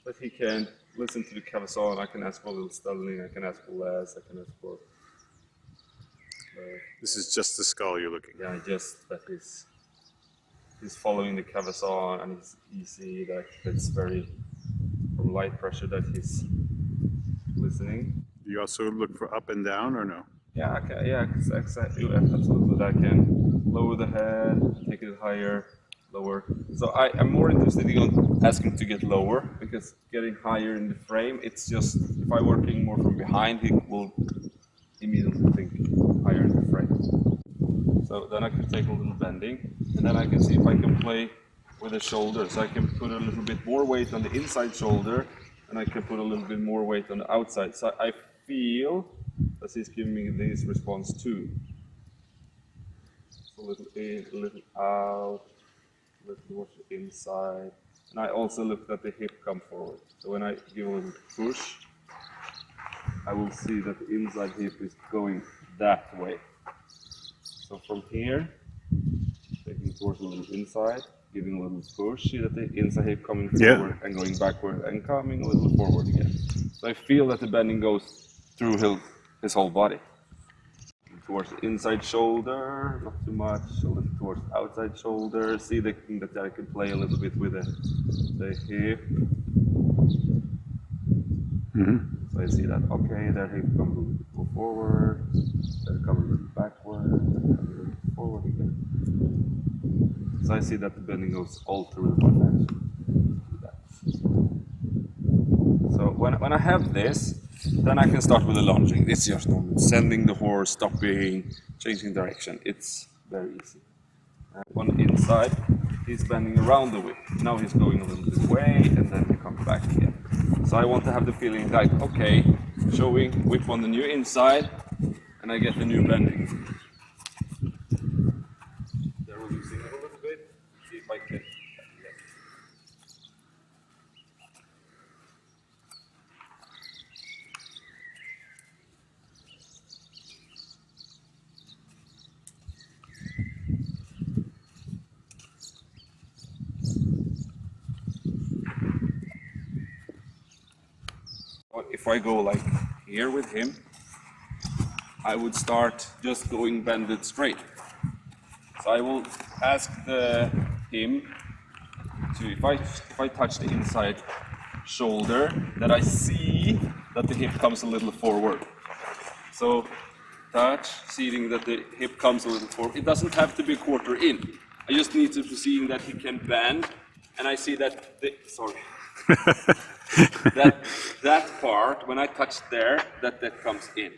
But he can listen to the cavasson. I can ask for a little stalling, I can ask for less, I can ask for... This is just the skull you're looking at? Yeah, just that he's following the cavasson, and you see that it's very, from light pressure, that he's listening. Do you also look for up and down or no? Yeah, okay, yeah, exactly, absolutely. I can lower the head, take it higher, lower. So I'm more interested in asking to get lower, because getting higher in the frame, it's just, if I'm working more from behind, he will immediately think higher in the frame. So then I can take a little bending, and then I can see if I can play with the shoulders. I can put a little bit more weight on the inside shoulder, and I can put a little bit more weight on the outside. So I feel that he's giving me this response too. So a little in, a little out, a little towards the inside. And I also look at the hip come forward. So when I give a little push, I will see that the inside hip is going that way. So from here, taking towards a little inside, giving a little push, see that the inside hip coming forward and going backward and coming a little forward again. So I feel that the bending goes through his whole body. Towards the inside shoulder, not too much, a little towards the outside shoulder. See that I can play a little bit with the hip. So I see that, okay, their hip comes a little bit more forward, they're coming a little backward, they're coming a little forward again. So I see that the bending goes all through the body. So when I have this, then I can start with the lunging. It's just normal. Sending the horse, stopping, changing direction. It's very easy. On the inside, he's bending around the whip. Now he's going a little bit away, and then he comes back again. So I want to have the feeling like, okay, showing whip on the new inside, and I get the new bending. There we're losing it a little bit. See if I can. If I go like here with him, I would start just going bended straight. So I will ask him to, if I touch the inside shoulder, that I see that the hip comes a little forward. So touch, seeing that the hip comes a little forward. It doesn't have to be a quarter in. I just need to see that he can bend, and I see that that part, when I touch there, that comes in.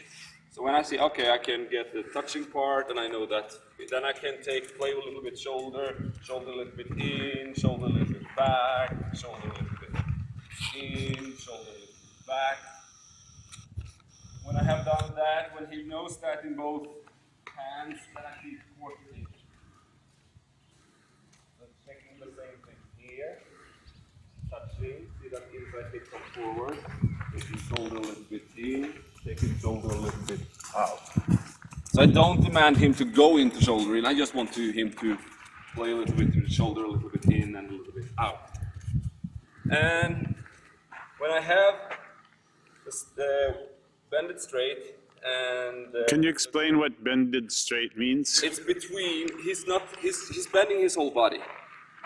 So when I see, okay, I can get the touching part, and I know that, then I can play a little bit shoulder a little bit in, shoulder a little bit back, shoulder a little bit in, shoulder a little bit back. When I have done that, when he knows that in both hands, then I keep quarter in. So checking the same thing here. Touching, see that inside hip come forward, taking shoulder a little bit in, taking shoulder a little bit out. So I don't demand him to go into shoulder in, I just want him to play a little bit to the shoulder, a little bit in and a little bit out. And when I have the bended straight and... Can you explain what bended straight means? It's between, he's bending his whole body.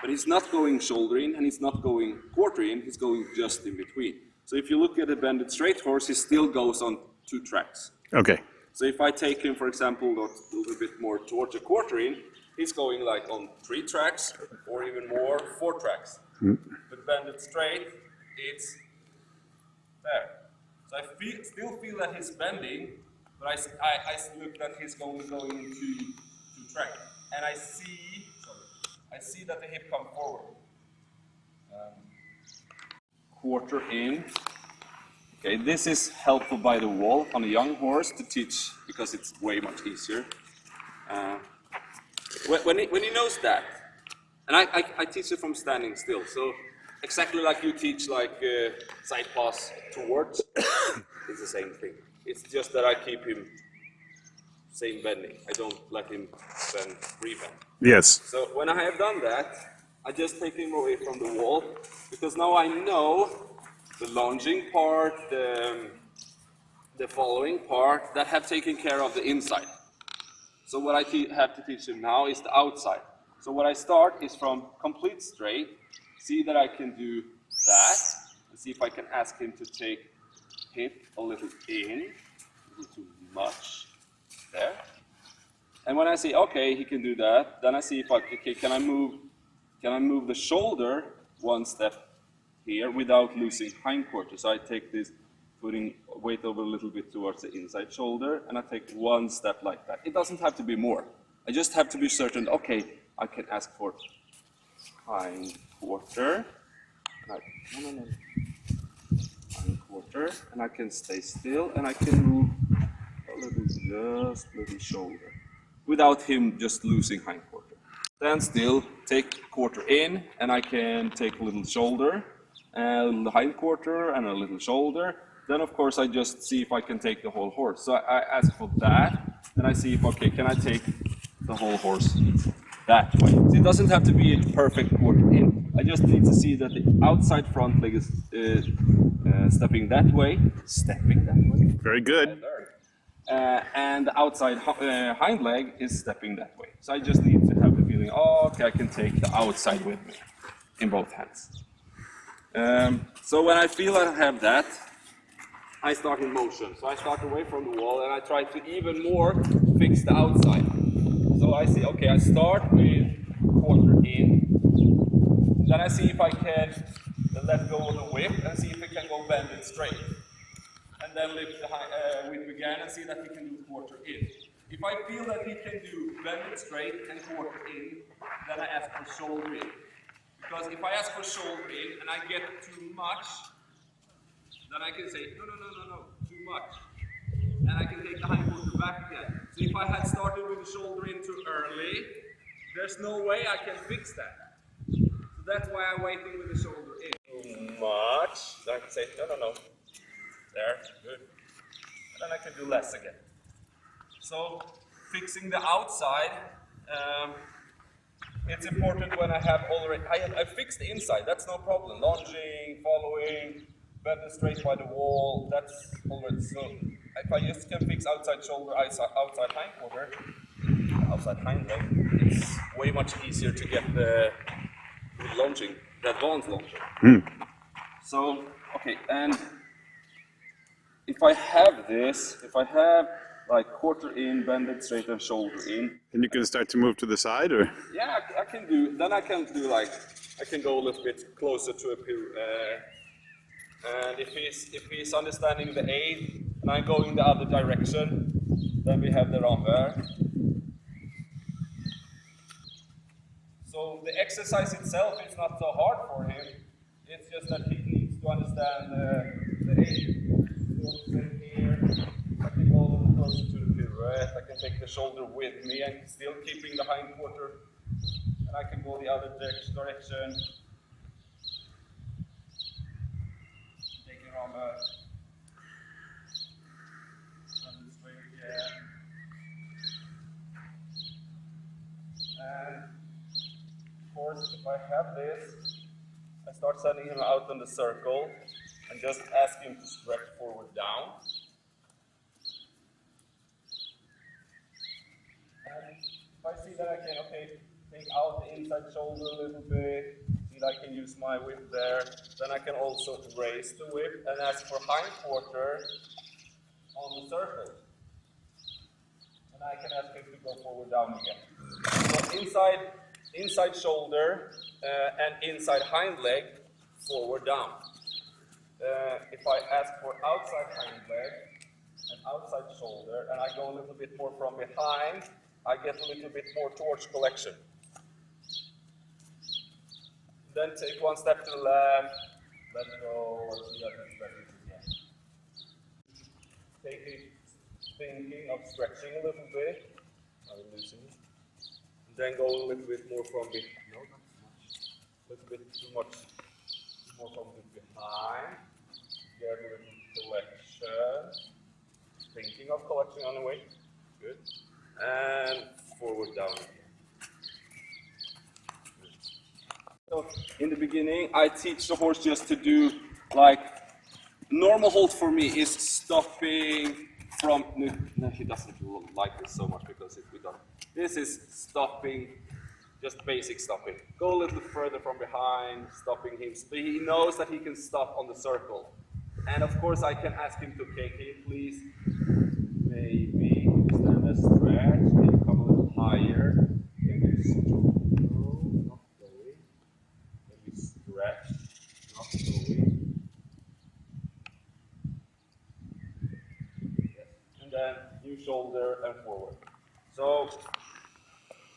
But he's not going shoulder in and he's not going quarter in, he's going just in between. So if you look at a bended straight horse, he still goes on 2 tracks. Okay. So if I take him, for example, a little bit more towards a quarter in, he's going like on 3 tracks or even more, 4 tracks. But bended straight, it's there. So I still feel that he's bending, but I look that he's going into 2 tracks. And I see that the hip come forward. Quarter in. Okay, this is helpful by the wall on a young horse to teach, because it's way much easier. When he knows that, and I teach it from standing still. So exactly like you teach like side pass towards, it's the same thing. It's just that I keep him same bending. I don't let him bend, re-bend. Yes. So when I have done that, I just take him away from the wall, because now I know the lunging part, the following part, that have taken care of the inside. So what I have to teach him now is the outside. So what I start is from complete straight, see that I can do that, and see if I can ask him to take hip a little in, a little too much, there. And when I see, okay, he can do that, then I see if okay, can I move the shoulder one step here without losing hindquarter. So I take this, putting weight over a little bit towards the inside shoulder, and I take one step like that. It doesn't have to be more. I just have to be certain, okay, I can ask for hindquarter. No. Hindquarter, and I can stay still, and I can move just a little shoulder, without him just losing hindquarter. Stand still, take quarter in, and I can take a little shoulder, a little hindquarter, and a little shoulder. Then of course I just see if I can take the whole horse. So I ask for that, and I see if, okay, can I take the whole horse that way? So it doesn't have to be a perfect quarter in. I just need to see that the outside front leg is stepping that way. Very good. And the outside hind leg is stepping that way. So I just need to have the feeling, oh, okay, I can take the outside with me in both hands. So when I feel I have that, I start in motion. So I start away from the wall, and I try to even more fix the outside. So I see, okay, I start with quarter in, then I see if I can let go of the whip and see if it can go bend it straight. And then lift the whip again and see that he can do quarter in. If I feel that he can do bend it straight and quarter in, then I ask for shoulder in. Because if I ask for shoulder in and I get too much, then I can say, no, too much. And I can take the hind quarter back again. So if I had started with the shoulder in too early, there's no way I can fix that. So that's why I'm waiting with the shoulder in. Too much. Then I can say, no. There, good. And then I can do less again. So fixing the outside, it's important when I have already, I fixed the inside, that's no problem. Lunging, following, bending straight by the wall, that's already, so if I just can fix outside shoulder, outside hind quarter, outside hind leg, it's way much easier to get the lunging, the advanced lunging. So, okay, and if I have this, if I have like quarter in, bended straight and shoulder in. And you can start to move to the side, or? Yeah, I can do, then I can do like, I can go a little bit closer to a pirouette. And if he's understanding the aid, and I'm going the other direction, then we have the renvers. So the exercise itself is not so hard for him, it's just that he needs to understand the aid. So here, I can go a little closer to the pirouette, I can take the shoulder with me and still keeping the hind quarter, and I can go the other direction. Taking renvers. And straight again. And of course, if I have this, I start sending him out in the circle and just ask him to stretch forward down. And if I see that I can, okay, take out the inside shoulder a little bit, see that I can use my whip there, then I can also raise the whip and ask for hind quarter on the circle. And I can ask him to go forward down again. So inside shoulder and inside hind leg, forward down. If I ask for outside hind leg and outside shoulder, and I go a little bit more from behind, I get a little bit more towards collection. Then take one step to the left, let go, see that it's better again. Take it, thinking of stretching a little bit, I'm losing it. Then go a little bit more from behind, no, not too much, a little bit too much more from the behind. Get a little collection. Thinking of collection on the way. Good. And forward down again. Good. So in the beginning, I teach the horse just to do like normal hold for me is stopping from. No, he doesn't like this so much because we don't. This is stopping. Just basic stopping. Go a little further from behind, stopping him. He knows that he can stop on the circle. And of course I can ask him to, okay, can you please maybe stand a stretch, can you come a little higher? Can you no, not going. Can you stretch, not going. Yes. And then new shoulder and forward. So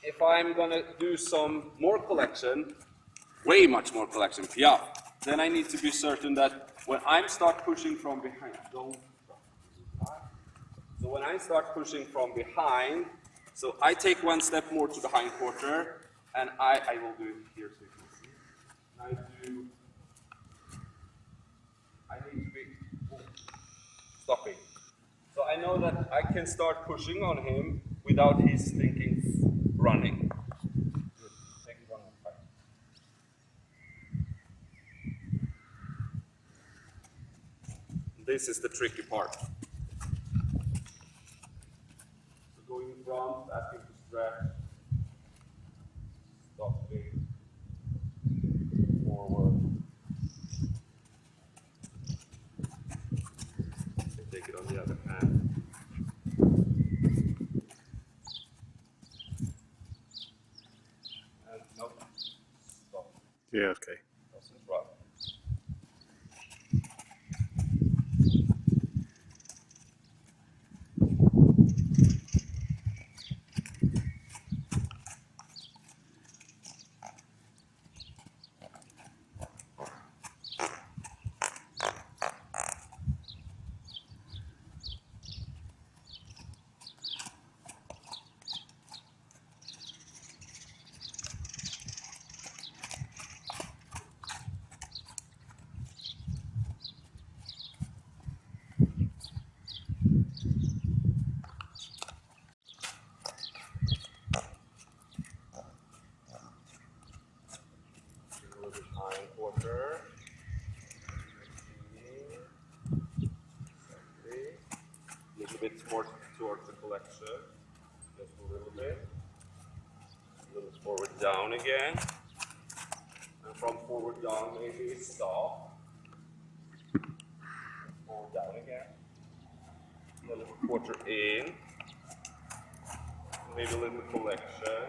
if I'm gonna do some more collection, way much more collection, yeah, then I need to be certain that when I start pushing from behind, don't stop. So when I start pushing from behind, so I take one step more to the hind quarter, and I will do it here so you can see. I need to be stopping. So I know that I can start pushing on him without his thinking running. Good. Take one more time. This is the tricky part. So going in front, asking to stretch, stopping, forward. And take it on the other hand. And no, stop. Yeah, okay. Doesn't run. Hind quarter. A little bit more towards the collection. Just a little bit. A little forward down again. And from forward down, maybe stop. Forward down again. A little quarter in. Maybe a little collection.